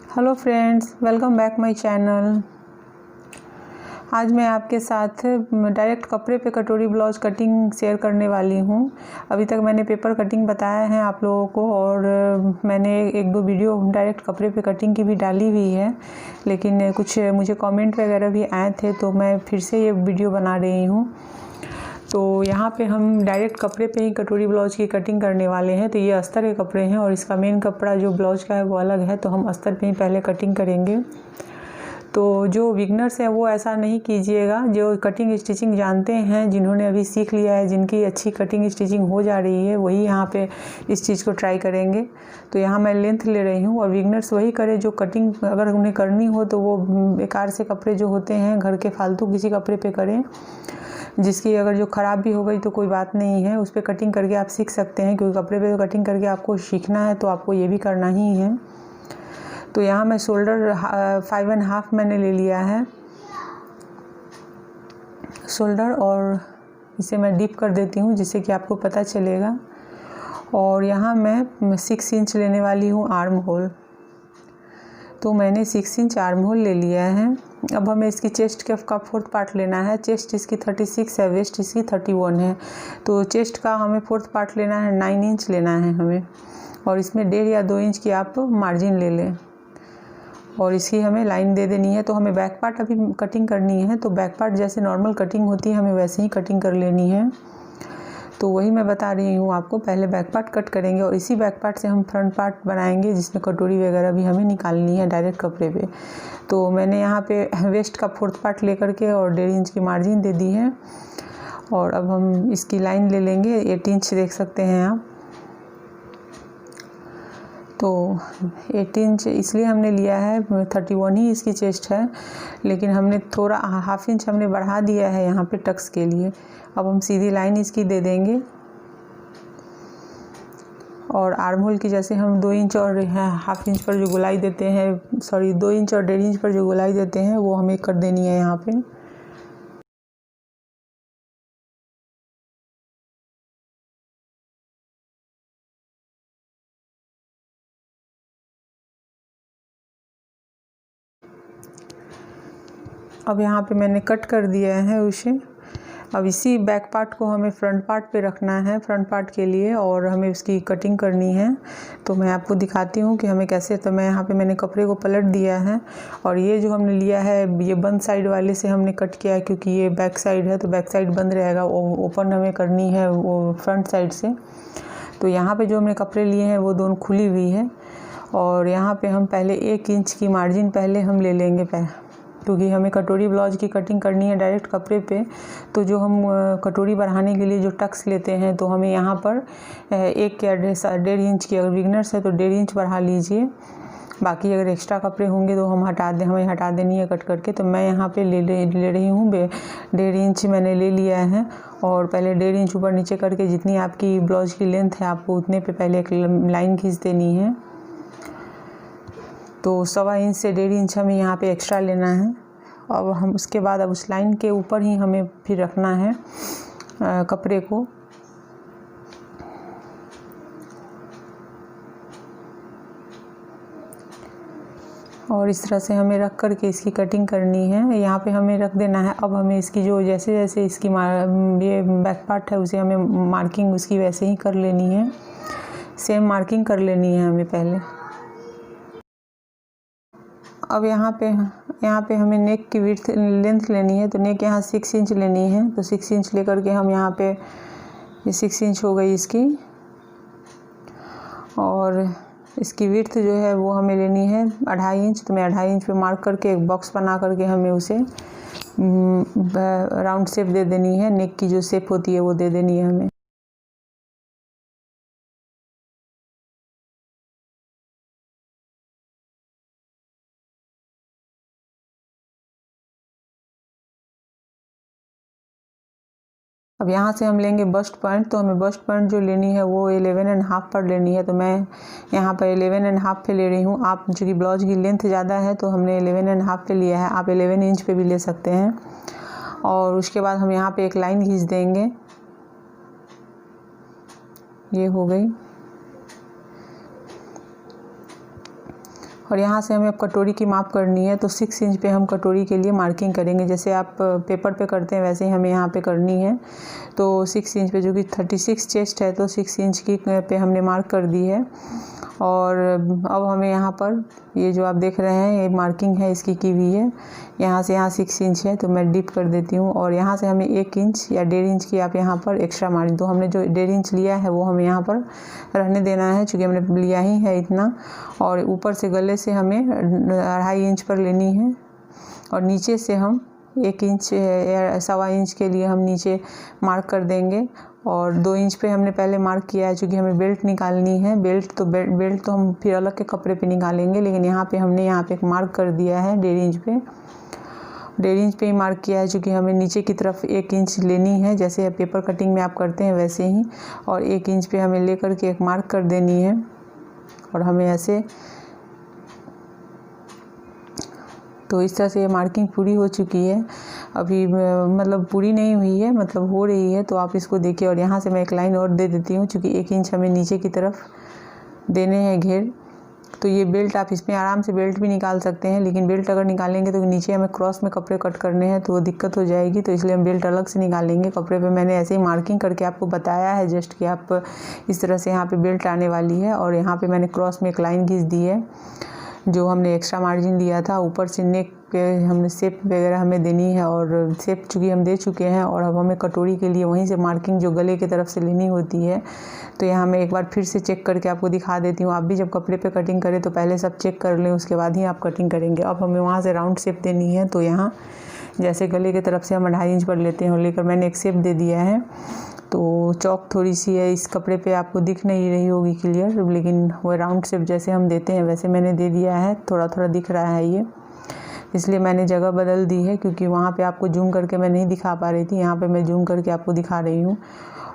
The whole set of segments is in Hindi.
Hello friends, welcome back my channel. आज मैं आपके साथ डायरेक्ट कपड़े पे कटोरी ब्लाउज कटिंग शेयर करने वाली हूँ। अभी तक मैंने पेपर कटिंग बताया है आप लोगों को और मैंने एक दो वीडियो डायरेक्ट कपड़े पे कटिंग की भी डाली हुई है, लेकिन कुछ मुझे कमेंट वगैरह भी आए थे तो मैं फिर से ये वीडियो बना रही हूँ। तो यहाँ पे हम डायरेक्ट कपड़े पे ही कटोरी ब्लाउज की कटिंग करने वाले हैं। तो ये अस्तर के कपड़े हैं और इसका मेन कपड़ा जो ब्लाउज का है वो अलग है, तो हम अस्तर पे ही पहले कटिंग करेंगे। तो जो बिगनर्स हैं वो ऐसा नहीं कीजिएगा, जो कटिंग स्टिचिंग जानते हैं, जिन्होंने अभी सीख लिया है, जिनकी अच्छी कटिंग स्टिचिंग हो जा रही है, वही यहाँ पे इस चीज़ को ट्राई करेंगे। तो यहाँ मैं लेंथ ले रही हूँ और बिगनर्स वही करें जो कटिंग अगर उन्हें करनी हो तो वो बेकार से कपड़े जो होते हैं घर के फालतू किसी कपड़े पे करें, जिसकी अगर जो ख़राब भी हो गई तो कोई बात नहीं है, उस पर कटिंग करके आप सीख सकते हैं, क्योंकि कपड़े पे तो कटिंग करके आपको सीखना है तो आपको ये भी करना ही है। तो यहाँ मैं शोल्डर 5.5 मैंने ले लिया है शोल्डर, और इसे मैं डीप कर देती हूँ जिससे कि आपको पता चलेगा। और यहाँ मैं 6 इंच लेने वाली हूँ आर्म होल। तो मैंने 6 इंच आर्म होल ले लिया है। अब हमें इसकी चेस्ट कफ का 4th पार्ट लेना है। चेस्ट इसकी 36 है, वेस्ट इसकी 31 है। तो चेस्ट का हमें 4th पार्ट लेना है, 9 इंच लेना है हमें, और इसमें 1.5 या 2 इंच की आप मार्जिन ले लें और इसकी हमें लाइन दे देनी है। तो हमें बैक पार्ट अभी कटिंग करनी है, तो बैक पार्ट जैसे नॉर्मल कटिंग होती है हमें वैसे ही कटिंग कर लेनी है। तो वही मैं बता रही हूँ आपको, पहले बैक पार्ट कट करेंगे और इसी बैक पार्ट से हम फ्रंट पार्ट बनाएंगे, जिसमें कटोरी वगैरह भी हमें निकालनी है डायरेक्ट कपड़े पे। तो मैंने यहाँ पे वेस्ट का 4th पार्ट लेकर के और 1.5 इंच की मार्जिन दे दी है। और अब हम इसकी लाइन ले लेंगे, 8 इंच देख सकते हैं आप। तो 8 इंच इसलिए हमने लिया है, 31 ही इसकी चेस्ट है, लेकिन हमने थोड़ा ½ इंच हमने बढ़ा दिया है यहाँ पे टक्स के लिए। अब हम सीधी लाइन इसकी दे देंगे और आर्म होल की जैसे हम 2 इंच और ½ इंच पर जो गोलाई देते हैं, सॉरी 2 इंच और 1.5 इंच पर जो गोलाई देते हैं वो हमें कर देनी है यहाँ पे। अब यहाँ पे मैंने कट कर दिया है उसे। अब इसी बैक पार्ट को हमें फ्रंट पार्ट पे रखना है, फ्रंट पार्ट के लिए, और हमें उसकी कटिंग करनी है। तो मैं आपको दिखाती हूँ कि हमें कैसे। तो मैं यहाँ पे मैंने कपड़े को पलट दिया है और ये जो हमने लिया है ये बंद साइड वाले से हमने कट किया है, क्योंकि ये बैक साइड है तो बैक साइड बंद रहेगा, ओपन हमें करनी है वो फ्रंट साइड से। तो यहाँ पर जो हमने कपड़े लिए हैं वो दोनों खुली हुई है, और यहाँ पर हम पहले 1 इंच की मार्जिन पहले हम ले लेंगे, क्योंकि हमें कटोरी ब्लाउज की कटिंग करनी है डायरेक्ट कपड़े पे। तो जो हम कटोरी बढ़ाने के लिए जो टक्स लेते हैं, तो हमें यहाँ पर 1 या 1.5 इंच की, अगर बिगनर्स है तो 1.5 इंच बढ़ा लीजिए। बाकी अगर एक्स्ट्रा कपड़े होंगे तो हमें हटा देनी है कट करके। तो मैं यहाँ पे ले रही हूँ 1.5 इंच मैंने ले लिया है, और पहले 1.5 इंच ऊपर नीचे करके जितनी आपकी ब्लाउज की लेंथ है आपको उतने पे पहले एक लाइन खींच देनी है। तो 1.25 इंच से 1.5 इंच हमें यहाँ पे एक्स्ट्रा लेना है। अब हम उसके बाद अब उस लाइन के ऊपर ही हमें फिर रखना है कपड़े को। और इस तरह से हमें रख करके इसकी कटिंग करनी है, यहाँ पे हमें रख देना है। अब हमें इसकी जो जैसे जैसे इसकी ये बैक पार्ट है उसे हमें मार्किंग उसकी वैसे ही कर लेनी है, सेम मार्किंग कर लेनी है हमें पहले। अब यहाँ पे हमें नेक की विड्थ लेंथ लेनी है। तो नेक यहाँ 6 इंच लेनी है, तो 6 इंच लेकर के हम यहाँ पे ये 6 इंच हो गई इसकी, और इसकी विड्थ जो है वो हमें लेनी है 2.5 इंच। तो मैं 2.5 इंच पे मार्क करके एक बॉक्स बना करके हमें उसे राउंड शेप दे देनी है, नेक की जो शेप होती है वो दे देनी है हमें। अब यहाँ से हम लेंगे बस्ट पॉइंट। तो हमें बस्ट पॉइंट जो लेनी है वो 11.5 पर लेनी है। तो मैं यहाँ पर 11.5 पे ले रही हूँ। आप चूँकि ब्लाउज की लेंथ ज़्यादा है तो हमने 11.5 पे लिया है, आप 11 इंच पे भी ले सकते हैं। और उसके बाद हम यहाँ पे एक लाइन खींच देंगे, ये हो गई। और यहाँ से हमें अब कटोरी की माप करनी है, तो 6 इंच पे हम कटोरी के लिए मार्किंग करेंगे। जैसे आप पेपर पे करते हैं वैसे ही हमें यहाँ पे करनी है। तो 6 इंच पे, जो कि 36 चेस्ट है, तो 6 इंच की पे हमने मार्क कर दी है। और अब हमें यहाँ पर ये जो आप देख रहे हैं, ये मार्किंग है इसकी की हुई है। यहाँ से यहाँ 6 इंच है, तो मैं डिप कर देती हूँ। और यहाँ से हमें 1 इंच या 1.5 इंच की आप यहाँ पर एक्स्ट्रा मार्जिन, तो हमने जो 1.5 इंच लिया है वो हमें यहाँ पर रहने देना है, चूँकि हमने लिया ही है इतना। और ऊपर से गले से हमें 2.5 इंच पर लेनी है। और नीचे से हम 1 इंच या 1.25 इंच के लिए हम नीचे मार्क कर देंगे। और 2 इंच पे हमने पहले मार्क किया है, चूँकि हमें बेल्ट निकालनी है। बेल्ट तो हम फिर अलग के कपड़े पे निकालेंगे, लेकिन यहाँ पे हमने यहाँ पे एक मार्क कर दिया है 1.5 इंच पे। 1.5 इंच पे ही मार्क किया है, चूँकि हमें नीचे की तरफ 1 इंच लेनी है, जैसे पेपर कटिंग में आप करते हैं वैसे ही। और 1 इंच पे हमें लेकर के एक मार्क कर देनी है। और हमें ऐसे, तो इस तरह से ये मार्किंग पूरी हो चुकी है। अभी मतलब पूरी नहीं हुई है, मतलब हो रही है, तो आप इसको देखिए। और यहाँ से मैं एक लाइन और दे देती हूँ, चूँकि 1 इंच हमें नीचे की तरफ देने हैं घेर। तो ये बेल्ट, आप इसमें आराम से बेल्ट भी निकाल सकते हैं, लेकिन बेल्ट अगर निकालेंगे तो नीचे हमें क्रॉस में कपड़े कट करने हैं, तो वो दिक्कत हो जाएगी। तो इसलिए हम बेल्ट अलग से निकालेंगे। कपड़े पे मैंने ऐसे ही मार्किंग करके आपको बताया है जस्ट कि आप इस तरह से यहाँ पे बेल्ट आने वाली है। और यहाँ पे मैंने क्रॉस में एक लाइन खींच दी है, जो हमने एक्स्ट्रा मार्जिन लिया था। ऊपर से नेक पे हमने शेप वगैरह हमें देनी है, और शेप चूँकि हम दे चुके हैं। और अब हमें कटोरी के लिए वहीं से मार्किंग जो गले की तरफ से लेनी होती है। तो यहाँ मैं एक बार फिर से चेक करके आपको दिखा देती हूँ। आप भी जब कपड़े पे कटिंग करें तो पहले सब चेक कर लें, उसके बाद ही आप कटिंग करेंगे। अब हमें वहाँ से राउंड शेप देनी है, तो यहाँ जैसे गले की तरफ से हम 2.5 इंच पर लेते हैं, और लेकर मैंने एक शेप दे दिया है। तो चौक थोड़ी सी है इस कपड़े पे, आपको दिख नहीं रही होगी क्लियर, लेकिन वो राउंड शेप जैसे हम देते हैं वैसे मैंने दे दिया है। थोड़ा थोड़ा दिख रहा है ये, इसलिए मैंने जगह बदल दी है, क्योंकि वहाँ पे आपको जूम करके मैं नहीं दिखा पा रही थी। यहाँ पे मैं जूम करके आपको दिखा रही हूँ।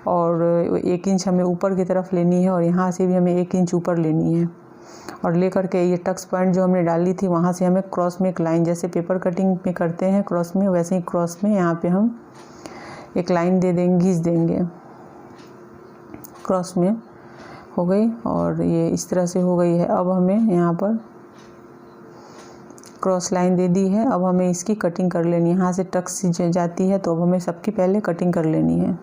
और 1 इंच हमें ऊपर की तरफ लेनी है, और यहाँ से भी हमें 1 इंच ऊपर लेनी है। और लेकर के ये टक्स पॉइंट जो हमने डाली थी, वहाँ से हमें क्रॉस में एक लाइन, जैसे पेपर कटिंग में करते हैं क्रॉस में, वैसे ही क्रॉस में यहाँ पे हम एक लाइन दे देंगे, घिस देंगे। क्रॉस में हो गई, और ये इस तरह से हो गई है। अब हमें यहाँ पर क्रॉस लाइन दे दी है। अब हमें इसकी कटिंग कर लेनी है। यहाँ से टक्स जाती है, तो अब हमें सबकी पहले कटिंग कर लेनी है।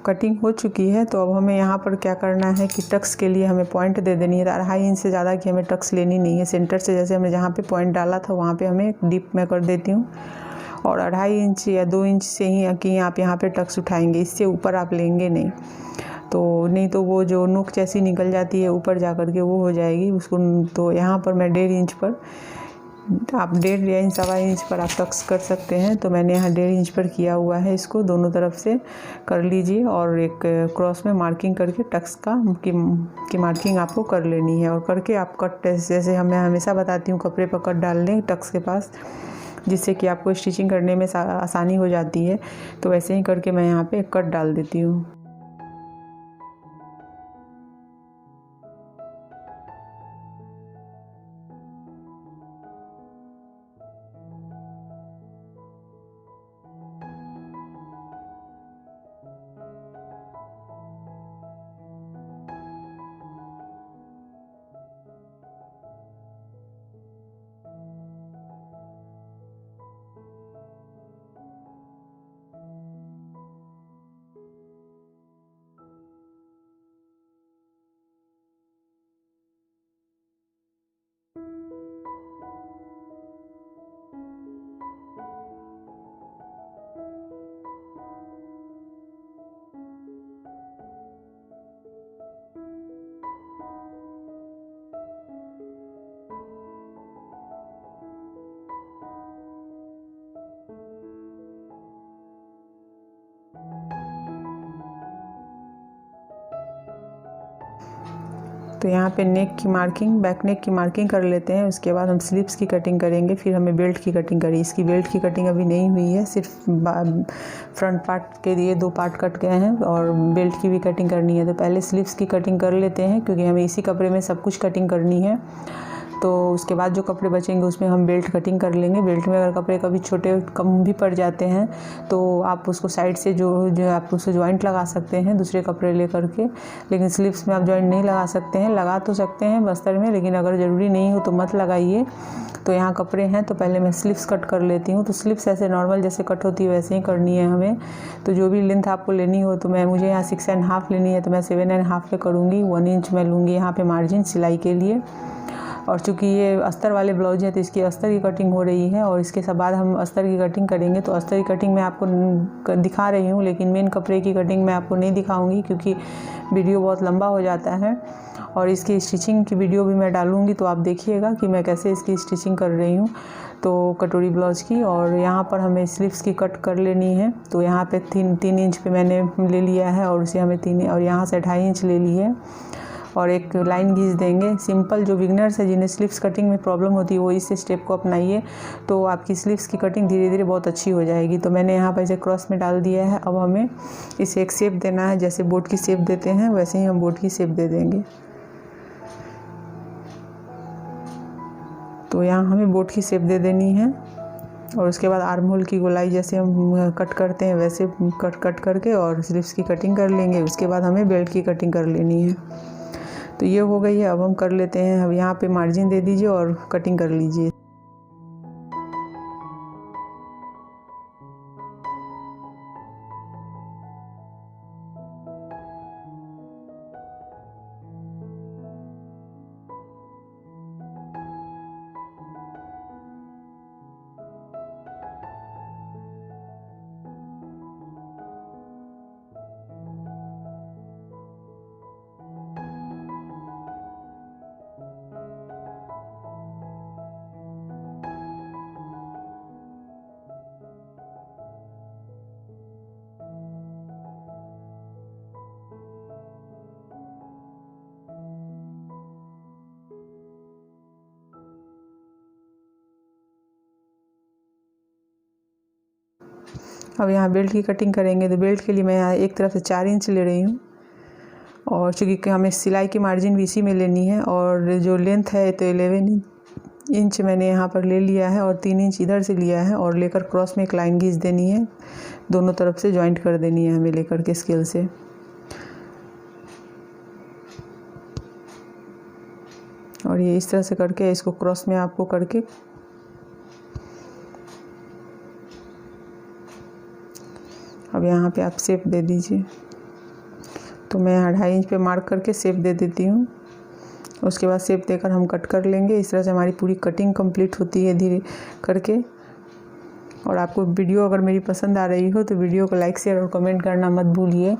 कटिंग हो चुकी है। तो अब हमें यहाँ पर क्या करना है कि टक्स के लिए हमें पॉइंट दे देनी है। 2.5 इंच से ज़्यादा की हमें टक्स लेनी नहीं है। सेंटर से जैसे हमने जहाँ पे पॉइंट डाला था वहाँ पे हमें डिप में कर देती हूँ, और 2.5 इंच या 2 इंच से ही कि आप यहाँ पे टक्स उठाएंगे, इससे ऊपर आप लेंगे नहीं। तो नहीं तो वो जो नोक जैसी निकल जाती है ऊपर जा कर के, वो हो जाएगी उसको। तो यहाँ पर मैं 1.5 इंच पर आप 1.5 या इंच 1.25 इंच पर आप टक्स कर सकते हैं। तो मैंने यहाँ 1.5 इंच पर किया हुआ है, इसको दोनों तरफ से कर लीजिए और एक क्रॉस में मार्किंग करके टक्स की मार्किंग आपको कर लेनी है। और करके आप कट, जैसे मैं हमेशा बताती हूँ, कपड़े पर कट डाल लें टक्स के पास, जिससे कि आपको स्टिचिंग करने में आसानी हो जाती है। तो वैसे ही करके मैं यहाँ पे कट डाल देती हूँ। तो यहाँ पे नेक की मार्किंग, बैक नेक की मार्किंग कर लेते हैं। उसके बाद हम स्लीव्स की कटिंग करेंगे, फिर हमें बेल्ट की कटिंग करें। इसकी बेल्ट की कटिंग अभी नहीं हुई है, सिर्फ फ्रंट पार्ट के लिए 2 पार्ट कट गए हैं और बेल्ट की भी कटिंग करनी है। तो पहले स्लीव्स की कटिंग कर लेते हैं, क्योंकि हमें इसी कपड़े में सब कुछ कटिंग करनी है। तो उसके बाद जो कपड़े बचेंगे उसमें हम बेल्ट कटिंग कर लेंगे। बेल्ट में अगर कपड़े कभी छोटे कम भी पड़ जाते हैं तो आप उसको साइड से जो आप उससे जॉइंट लगा सकते हैं दूसरे कपड़े ले करके। लेकिन स्लीव्स में आप जॉइंट नहीं लगा सकते हैं, लगा तो सकते हैं बस्तर में, लेकिन अगर ज़रूरी नहीं हो तो मत लगाइए। तो यहाँ कपड़े हैं तो पहले मैं स्लीव्स कट कर लेती हूँ। तो स्लीव्स ऐसे नॉर्मल जैसे कट होती है वैसे ही करनी है हमें। तो जो भी लेंथ आपको लेनी हो, तो मुझे यहाँ 6.5 लेनी है, तो मैं 7.5 पे करूँगी। 1 इंच मैं लूँगी यहाँ पे मार्जिन सिलाई के लिए। और चूँकि ये अस्तर वाले ब्लाउज है तो इसकी अस्तर की कटिंग हो रही है, और इसके बाद हम अस्तर की कटिंग करेंगे। तो अस्तर की कटिंग मैं आपको दिखा रही हूँ, लेकिन मेन कपड़े की कटिंग मैं आपको नहीं दिखाऊंगी, क्योंकि वीडियो बहुत लंबा हो जाता है। और इसकी स्टिचिंग की वीडियो भी मैं डालूँगी, तो आप देखिएगा कि मैं कैसे इसकी स्टिचिंग कर रही हूँ तो कटोरी ब्लाउज की। और यहाँ पर हमें स्लीव्स की कट कर लेनी है। तो यहाँ पे 3 इंच पे मैंने ले लिया है, और उसे हमें 3 और यहाँ से 2.5 इंच ले ली है और एक लाइन खींच देंगे। सिंपल जो बिगनर्स है जिन्हें स्लीव्स कटिंग में प्रॉब्लम होती है वो इस स्टेप को अपनाइए, तो आपकी स्लीव्स की कटिंग धीरे धीरे बहुत अच्छी हो जाएगी। तो मैंने यहाँ पर इसे क्रॉस में डाल दिया है। अब हमें इसे एक शेप देना है, जैसे बोट की शेप देते हैं वैसे ही हम बोट की शेप दे देंगे। तो यहाँ हमें बोट की शेप दे देनी है, और उसके बाद आर्म होल की गोलाई जैसे हम कट करते हैं वैसे कट करके और स्लीव्स की कटिंग कर लेंगे। उसके बाद हमें बेल्ट की कटिंग कर लेनी है। तो ये हो गई है। अब हम कर लेते हैं, अब यहाँ पे मार्जिन दे दीजिए और कटिंग कर लीजिए। अब यहाँ बेल्ट की कटिंग करेंगे। तो बेल्ट के लिए मैं यहाँ एक तरफ से 4 इंच ले रही हूँ, और चूँकि हमें सिलाई की मार्जिन भी इसी में लेनी है, और जो लेंथ है तो 11 इंच मैंने यहाँ पर ले लिया है, और 3 इंच इधर से लिया है, और लेकर क्रॉस में एक लाइन खींच देनी है। दोनों तरफ से जॉइंट कर देनी है हमें लेकर के स्केल से। और ये इस तरह से करके इसको क्रॉस में आपको करके अब यहाँ पे आप शेप दे दीजिए। तो मैं यहाँ 2.5 इंच पे मार्क करके शेप दे देती हूँ। उसके बाद शेप देकर हम कट कर लेंगे। इस तरह से हमारी पूरी कटिंग कंप्लीट होती है धीरे करके। और आपको वीडियो अगर मेरी पसंद आ रही हो तो वीडियो को लाइक शेयर और कमेंट करना मत भूलिए।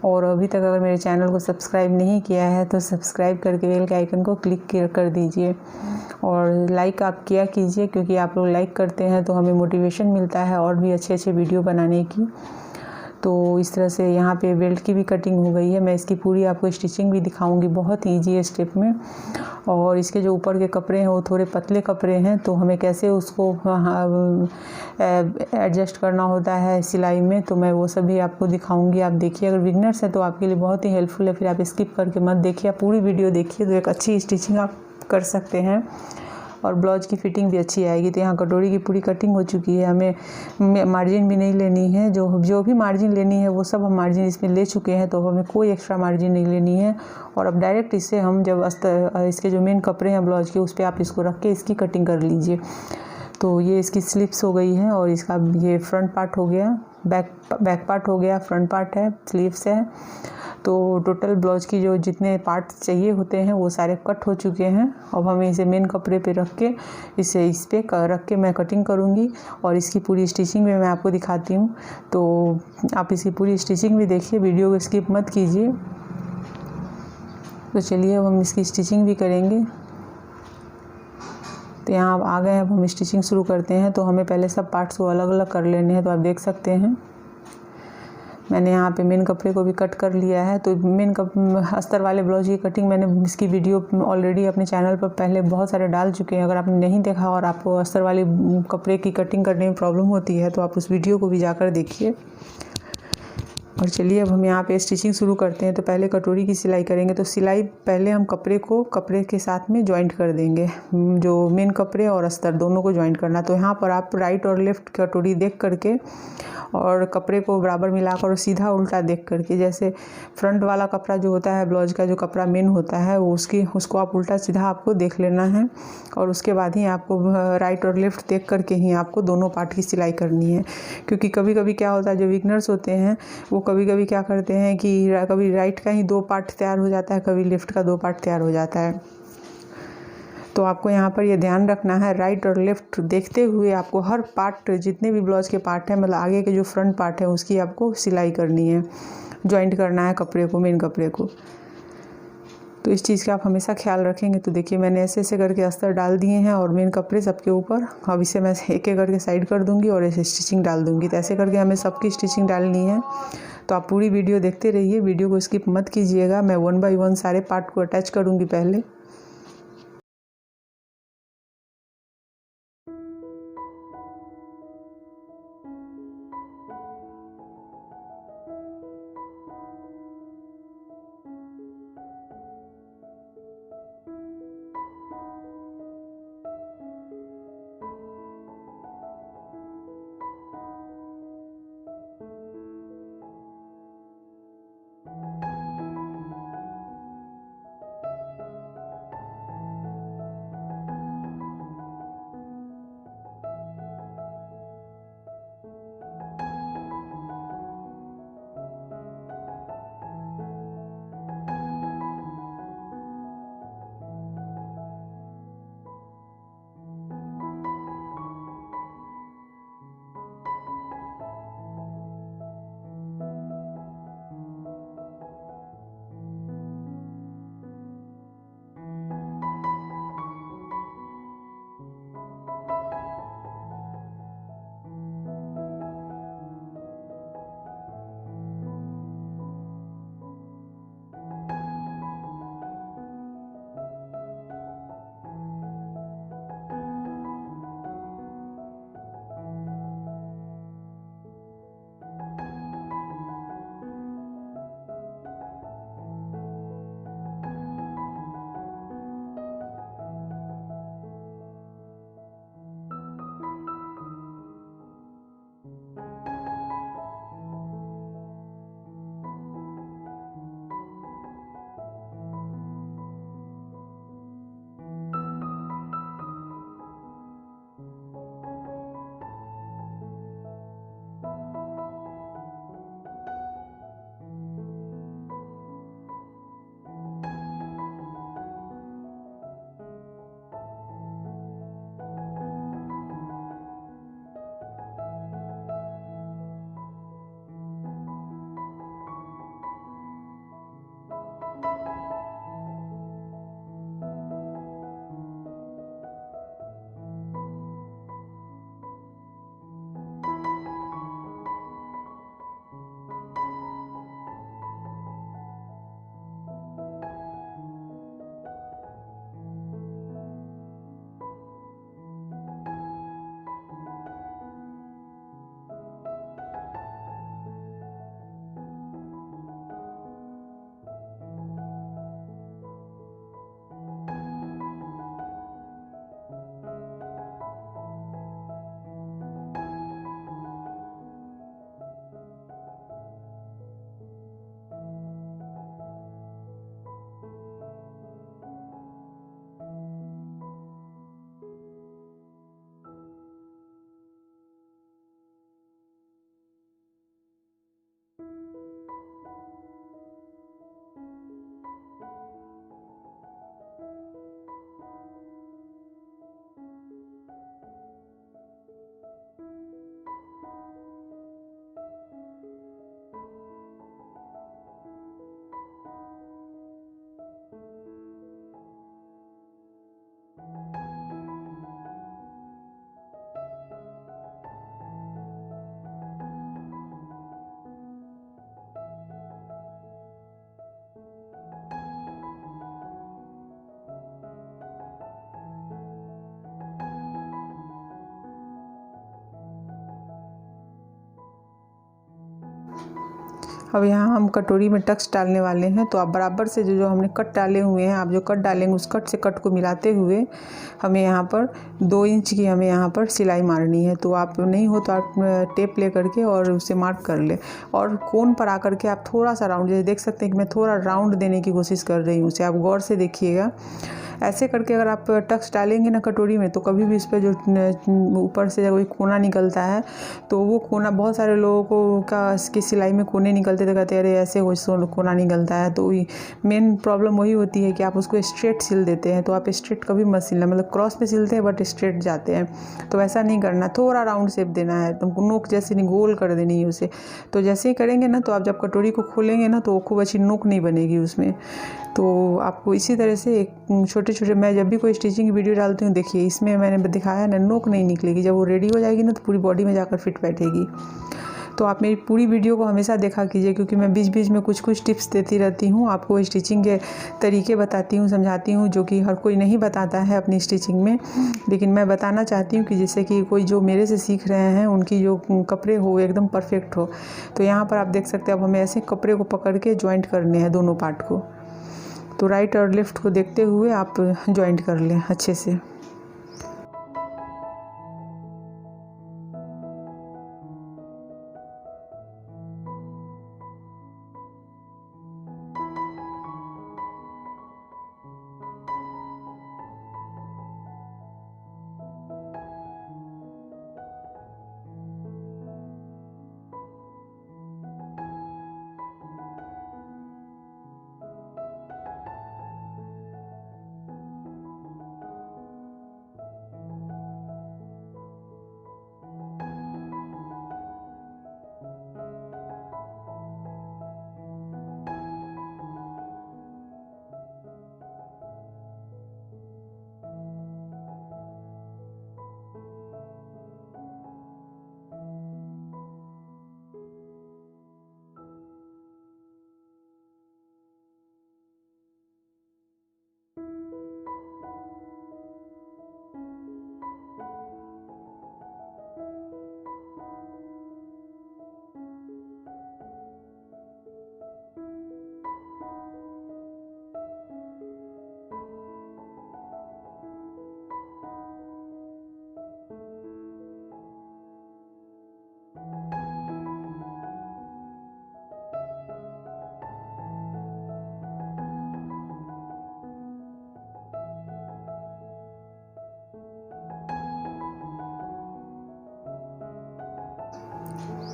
और अभी तक अगर मेरे चैनल को सब्सक्राइब नहीं किया है तो सब्सक्राइब करके बेल के आइकन को क्लिक कर दीजिए और लाइक आप किया कीजिए, क्योंकि आप लोग लाइक करते हैं तो हमें मोटिवेशन मिलता है और भी अच्छे अच्छे वीडियो बनाने की। तो इस तरह से यहाँ पे बेल्ट की भी कटिंग हो गई है। मैं इसकी पूरी आपको स्टिचिंग भी दिखाऊंगी, बहुत ईजी है स्टेप में। और इसके जो ऊपर के कपड़े हैं वो थोड़े पतले कपड़े हैं, तो हमें कैसे उसको एडजस्ट करना होता है सिलाई में, तो मैं वो सब भी आपको दिखाऊंगी। आप देखिए, अगर बिगनर्स है तो आपके लिए बहुत ही हेल्पफुल है, फिर आप स्किप करके मत देखिए, आप पूरी वीडियो देखिए तो एक अच्छी स्टिचिंग आप कर सकते हैं और ब्लाउज की फिटिंग भी अच्छी आएगी। तो यहाँ कटोरी की पूरी कटिंग हो चुकी है, हमें मार्जिन भी नहीं लेनी है। जो भी मार्जिन लेनी है वो सब हम मार्जिन इसमें ले चुके हैं, तो हमें कोई एक्स्ट्रा मार्जिन नहीं लेनी है। और अब डायरेक्ट इससे हम जब इसके जो मेन कपड़े हैं ब्लाउज के, उस पर आप इसको रख के इसकी कटिंग कर लीजिए। तो ये इसकी स्लिप्स हो गई है और इसका ये फ्रंट पार्ट हो गया, बैक पार्ट हो गया, फ्रंट पार्ट है, स्लीव्स है। तो टोटल ब्लाउज की जो जितने पार्ट चाहिए होते हैं वो सारे कट हो चुके हैं। अब हमें इसे मेन कपड़े पे रख के इस पे रख के मैं कटिंग करूँगी और इसकी पूरी स्टिचिंग भी मैं आपको दिखाती हूँ। तो आप इसकी पूरी स्टिचिंग भी देखिए, वीडियो को स्किप मत कीजिए। तो चलिए अब हम इसकी स्टिचिंग भी करेंगे। तो यहाँ अब आ गए हैं, अब हम स्टिचिंग शुरू करते हैं। तो हमें पहले सब पार्ट्स को अलग अलग कर लेने हैं। तो आप देख सकते हैं मैंने यहाँ पे मेन कपड़े को भी कट कर लिया है। तो अस्तर वाले ब्लाउज की कटिंग मैंने इसकी वीडियो ऑलरेडी अपने चैनल पर पहले बहुत सारे डाल चुके हैं। अगर आपने नहीं देखा और आपको अस्तर वाले कपड़े की कटिंग करने में प्रॉब्लम होती है तो आप उस वीडियो को भी जाकर देखिए। और चलिए अब हम यहाँ पे स्टिचिंग शुरू करते हैं। तो पहले कटोरी की सिलाई करेंगे। तो सिलाई पहले हम कपड़े के साथ में जॉइंट कर देंगे, जो मेन कपड़े और अस्तर दोनों को जॉइंट करना। तो यहाँ पर आप राइट और लेफ्ट कटोरी देख करके और कपड़े को बराबर मिलाकर और सीधा उल्टा देख करके, जैसे फ्रंट वाला कपड़ा जो होता है ब्लाउज का, जो कपड़ा मेन होता है वो उसको आप उल्टा सीधा आपको देख लेना है। और उसके बाद ही आपको राइट और लेफ्ट देख करके ही आपको दोनों पार्ट की सिलाई करनी है। क्योंकि कभी कभी क्या होता है, जो बिगनर्स होते हैं वो कभी कभी क्या करते हैं कि कभी राइट का ही 2 पार्ट तैयार हो जाता है, कभी लेफ्ट का 2 पार्ट तैयार हो जाता है। तो आपको यहाँ पर ये ध्यान रखना है, राइट और लेफ्ट देखते हुए आपको हर पार्ट, जितने भी ब्लाउज के पार्ट हैं, मतलब आगे के जो फ्रंट पार्ट है उसकी आपको सिलाई करनी है, जॉइंट करना है कपड़े को, मेन कपड़े को। तो इस चीज़ का आप हमेशा ख्याल रखेंगे। तो देखिए मैंने ऐसे ऐसे करके अस्तर डाल दिए हैं और मेन कपड़े सबके ऊपर। अब इसे मैं एक एक करके साइड कर दूंगी और ऐसे स्टिचिंग डाल दूंगी। तो ऐसे करके हमें सबकी स्टिचिंग डालनी है। तो आप पूरी वीडियो देखते रहिए, वीडियो को स्किप मत कीजिएगा। मैं 1 बाय 1 सारे पार्ट को अटैच करूँगी पहले। अब यहाँ हम कटोरी में टक्स डालने वाले हैं, तो आप बराबर से जो हमने कट डाले हुए हैं, आप जो कट डालेंगे उस कट से कट को मिलाते हुए हमें यहाँ पर 2 इंच की हमें यहाँ पर सिलाई मारनी है। तो आप नहीं हो तो आप टेप ले करके और उसे मार्क कर ले, और कोन पर आकर के आप थोड़ा सा राउंड, जैसे देख सकते हैं कि मैं थोड़ा राउंड देने की कोशिश कर रही हूँ, उसे आप गौर से देखिएगा। ऐसे करके अगर आप टक्स डालेंगे ना कटोरी में, तो कभी भी इस पर जो ऊपर से कोई कोना निकलता है, तो वो कोना बहुत सारे लोगों को का इसकी सिलाई में कोने निकलते थे, कहते अरे ऐसे कोना निकलता है। तो मेन प्रॉब्लम वही होती है कि आप उसको स्ट्रेट सिल देते हैं। तो आप स्ट्रेट कभी मत सिलना, मतलब क्रॉस पे सिलते हैं बट स्ट्रेट जाते हैं, तो ऐसा नहीं करना। थोड़ा राउंड शेप देना है, तुमको नोक जैसे नहीं, गोल कर देनी है उसे। तो जैसे ही करेंगे ना, तो आप जब कटोरी को खोलेंगे ना, तो खूब अच्छी नोक नहीं बनेगी उसमें। तो आपको इसी तरह से एक छोटे छोटे, मैं जब भी कोई स्टिचिंग की वीडियो डालती हूँ, देखिए इसमें मैंने दिखाया ना, नोक नहीं निकलेगी। जब वो रेडी हो जाएगी ना, तो पूरी बॉडी में जाकर फिट बैठेगी। तो आप मेरी पूरी वीडियो को हमेशा देखा कीजिए, क्योंकि मैं बीच बीच में कुछ कुछ टिप्स देती रहती हूँ, आपको स्टिचिंग के तरीके बताती हूँ, समझाती हूँ, जो कि हर कोई नहीं बताता है अपनी स्टिचिंग में, लेकिन मैं बताना चाहती हूँ कि जिससे कि कोई जो मेरे से सीख रहे हैं उनकी जो कपड़े हो एकदम परफेक्ट हो। तो यहाँ पर आप देख सकते हैं, अब हमें ऐसे कपड़े को पकड़ के जॉइंट करने हैं दोनों पार्ट को। तो राइट और लेफ़्ट को देखते हुए आप जॉइंट कर लें अच्छे से।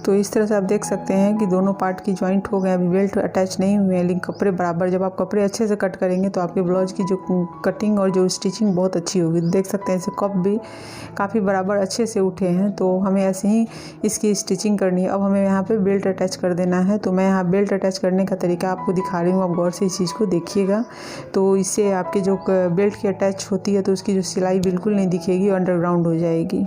तो इस तरह से आप देख सकते हैं कि दोनों पार्ट की जॉइंट हो गए। अभी बेल्ट अटैच नहीं हुए हैं, लेकिन कपड़े बराबर, जब आप कपड़े अच्छे से कट करेंगे तो आपके ब्लाउज की जो कटिंग और जो स्टिचिंग बहुत अच्छी होगी। देख सकते हैं इसे कप भी काफ़ी बराबर अच्छे से उठे हैं। तो हमें ऐसे ही इसकी स्टिचिंग करनी है। अब हमें यहाँ पे बेल्ट अटैच कर देना है। तो मैं यहाँ बेल्ट अटैच करने का तरीका आपको दिखा रही हूँ, आप गौर से इस चीज़ को देखिएगा। तो इससे आपके जो बेल्ट की अटैच होती है, तो उसकी जो सिलाई बिल्कुल नहीं दिखेगी, अंडरग्राउंड हो जाएगी।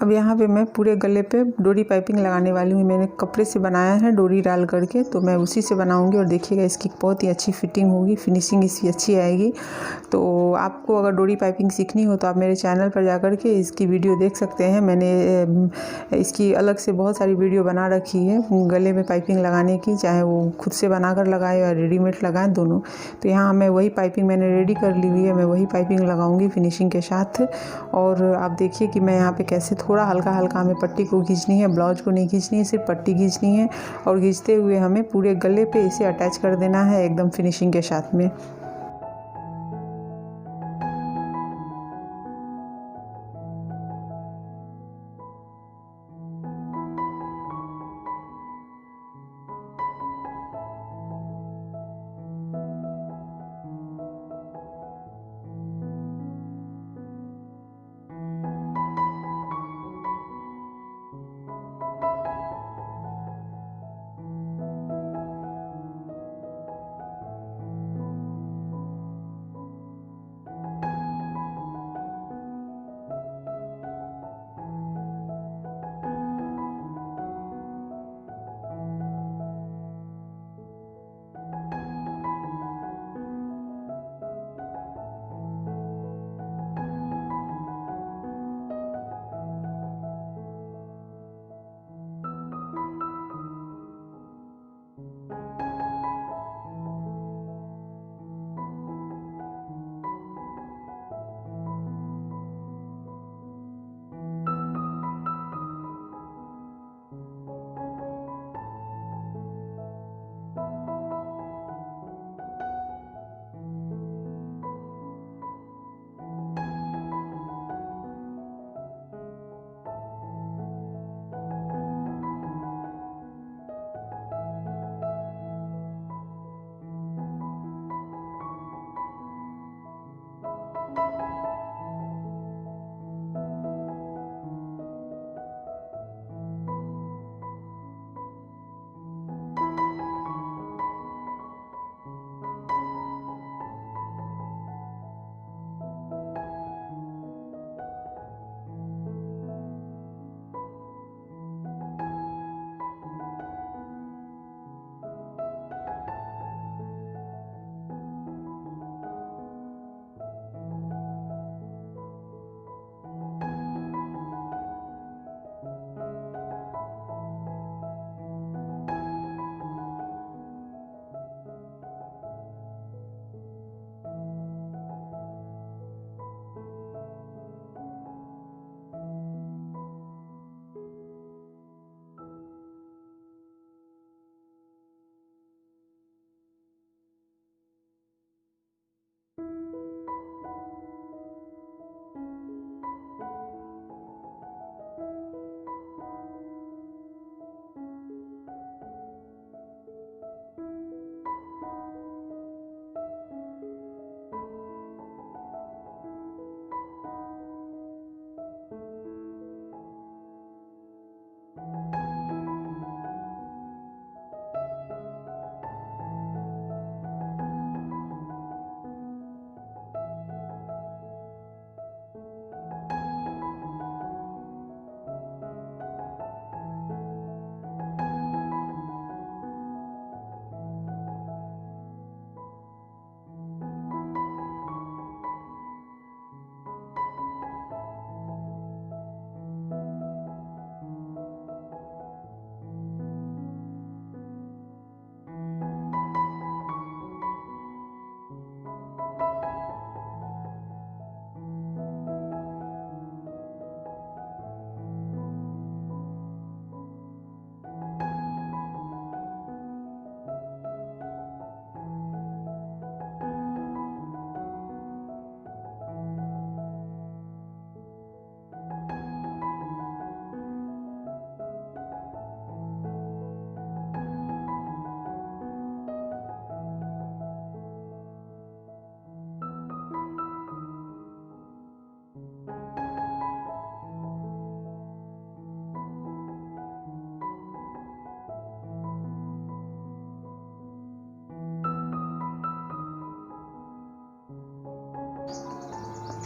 अब यहाँ पे मैं पूरे गले पे डोरी पाइपिंग लगाने वाली हूँ। मैंने कपड़े से बनाया है डोरी डाल करके, तो मैं उसी से बनाऊँगी और देखिएगा इसकी बहुत ही अच्छी फिटिंग होगी, फिनिशिंग इसकी अच्छी आएगी। तो आपको अगर डोरी पाइपिंग सीखनी हो तो आप मेरे चैनल पर जाकर के इसकी वीडियो देख सकते हैं। मैंने इसकी अलग से बहुत सारी वीडियो बना रखी है गले में पाइपिंग लगाने की, चाहे वो खुद से बनाकर लगाए या रेडीमेड लगाएं, दोनों। तो यहाँ मैं वही पाइपिंग मैंने रेडी कर ली हुई है, मैं वही पाइपिंग लगाऊंगी फिनिशिंग के साथ। और आप देखिए कि मैं यहाँ पे कैसे थोड़ा हल्का हल्का हमें पट्टी को खींचनी है, ब्लाउज को नहीं खींचनी है, सिर्फ पट्टी खींचनी है। और खींचते हुए हमें पूरे गले पे इसे अटैच कर देना है एकदम फिनिशिंग के साथ में।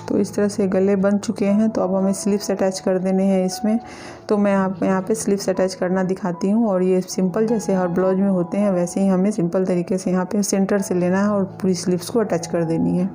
तो इस तरह से गले बन चुके हैं। तो अब हमें स्लीव्स अटैच कर देने हैं इसमें। तो मैं आपको यहाँ पे स्लीव्स अटैच करना दिखाती हूँ। और ये सिंपल जैसे हर ब्लाउज में होते हैं वैसे ही हमें सिंपल तरीके से यहाँ पे सेंटर से लेना है और पूरी स्लीव्स को अटैच कर देनी है।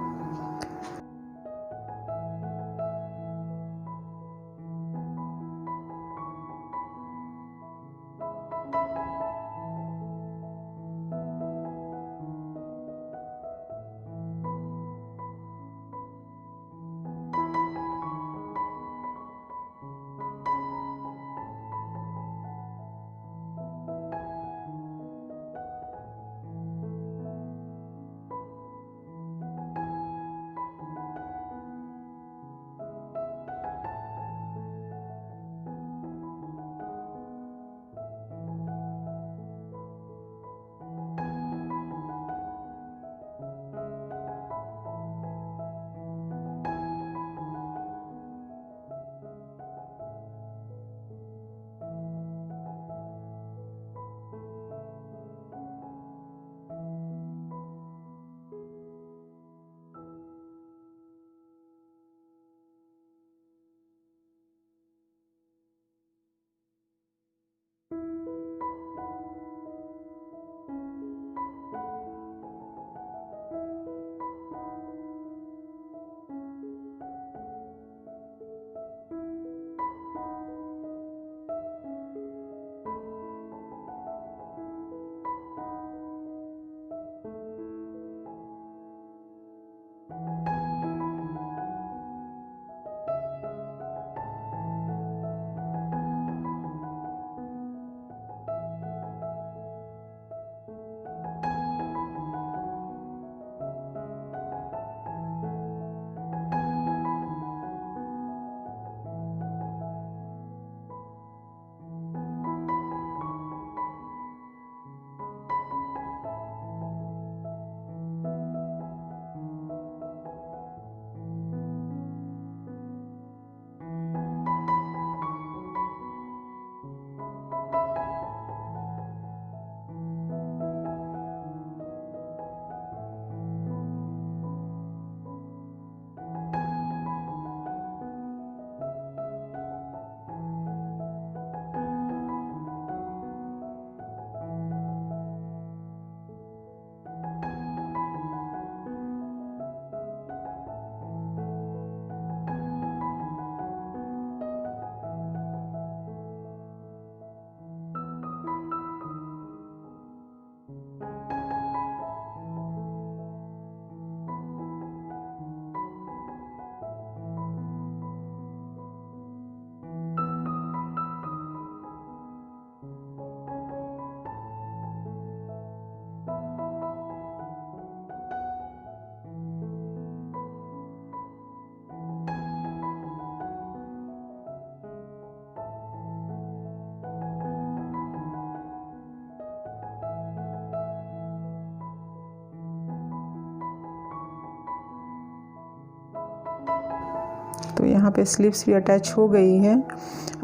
तो यहाँ पे स्लीव्स भी अटैच हो गई है।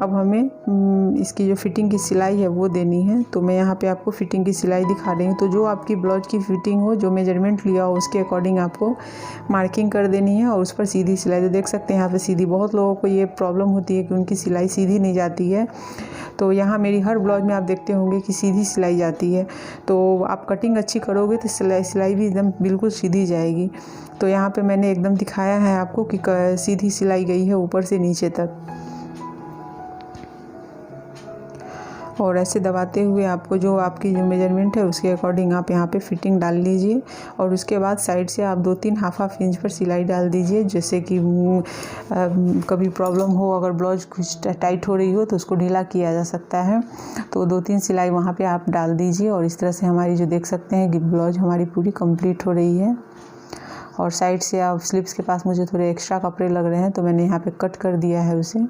अब हमें इसकी जो फिटिंग की सिलाई है वो देनी है। तो मैं यहाँ पे आपको फिटिंग की सिलाई दिखा रही हूँ। तो जो आपकी ब्लाउज की फिटिंग हो, जो मेजरमेंट लिया हो, उसके अकॉर्डिंग आपको मार्किंग कर देनी है और उस पर सीधी सिलाई। तो देख सकते हैं यहाँ पे सीधी, बहुत लोगों को ये प्रॉब्लम होती है कि उनकी सिलाई सीधी नहीं जाती है। तो यहाँ मेरी हर ब्लाउज में आप देखते होंगे कि सीधी सिलाई जाती है। तो आप कटिंग अच्छी करोगे तो सिलाई भी एकदम बिल्कुल सीधी जाएगी। तो यहाँ पे मैंने एकदम दिखाया है आपको कि सीधी सिलाई गई है ऊपर से नीचे तक। और ऐसे दबाते हुए आपको जो आपकी जो मेजरमेंट है उसके अकॉर्डिंग आप यहाँ पे फिटिंग डाल लीजिए। और उसके बाद साइड से आप 2-3 हाफ इंच पर सिलाई डाल दीजिए, जैसे कि कभी प्रॉब्लम हो, अगर ब्लाउज कुछ टाइट हो रही हो तो उसको ढीला किया जा सकता है। तो 2-3 सिलाई वहाँ पे आप डाल दीजिए। और इस तरह से हमारी जो देख सकते हैं कि ब्लाउज हमारी पूरी कंप्लीट हो रही है। और साइड से आप स्लीव्स के पास मुझे थोड़े एक्स्ट्रा कपड़े लग रहे हैं तो मैंने यहाँ पे कट कर दिया है उसे।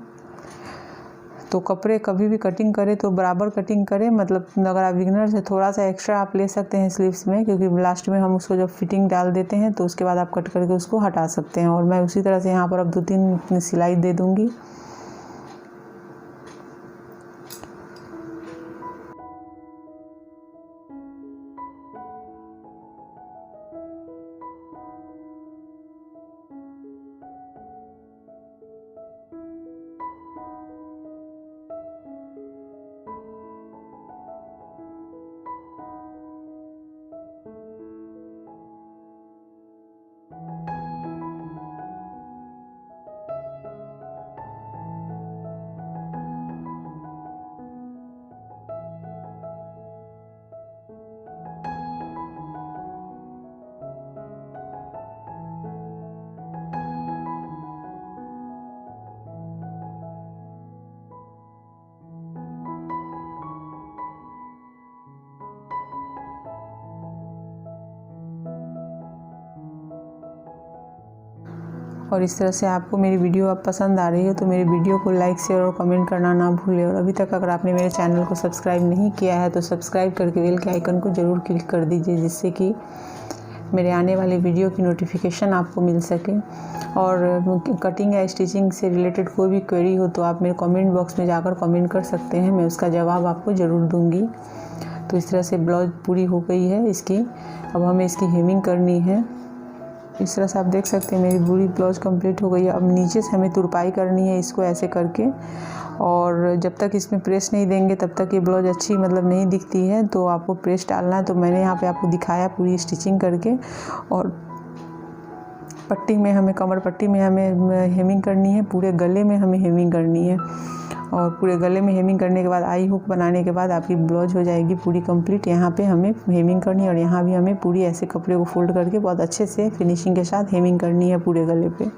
तो कपड़े कभी भी कटिंग करें तो बराबर कटिंग करें, मतलब अगर आप बिगिनर से थोड़ा सा एक्स्ट्रा आप ले सकते हैं स्लीव्स में, क्योंकि लास्ट में हम उसको जब फिटिंग डाल देते हैं तो उसके बाद आप कट करके उसको हटा सकते हैं। और मैं उसी तरह से यहाँ पर अब 2-3 सिलाई दे दूँगी। और इस तरह से आपको मेरी वीडियो अब पसंद आ रही है तो मेरी वीडियो को लाइक शेयर और कमेंट करना ना भूलें। और अभी तक अगर आपने मेरे चैनल को सब्सक्राइब नहीं किया है तो सब्सक्राइब करके बेल के आइकन को ज़रूर क्लिक कर दीजिए, जिससे कि मेरे आने वाली वीडियो की नोटिफिकेशन आपको मिल सके। और कटिंग या स्टिचिंग से रिलेटेड कोई भी क्वेरी हो तो आप मेरे कमेंट बॉक्स में जाकर कमेंट कर सकते हैं, मैं उसका जवाब आपको ज़रूर दूंगी। तो इस तरह से ब्लाउज पूरी हो गई है इसकी। अब हमें इसकी हेमिंग करनी है। इस तरह से आप देख सकते हैं मेरी पूरी ब्लाउज कंप्लीट हो गई है। अब नीचे से हमें तुरपाई करनी है इसको ऐसे करके, और जब तक इसमें प्रेस नहीं देंगे तब तक ये ब्लाउज अच्छी नहीं दिखती है, तो आपको प्रेस डालना है। तो मैंने यहाँ पे आपको दिखाया पूरी स्टिचिंग करके। और पट्टी में हमें, कमर पट्टी में हमें हेमिंग करनी है, पूरे गले में हमें हेमिंग करनी है। और पूरे गले में हेमिंग करने के बाद आई हुक बनाने के बाद आपकी ब्लाउज हो जाएगी पूरी कंप्लीट। यहाँ पे हमें हेमिंग करनी है और यहाँ भी हमें पूरी ऐसे कपड़े को फोल्ड करके बहुत अच्छे से फिनिशिंग के साथ हेमिंग करनी है पूरे गले पे।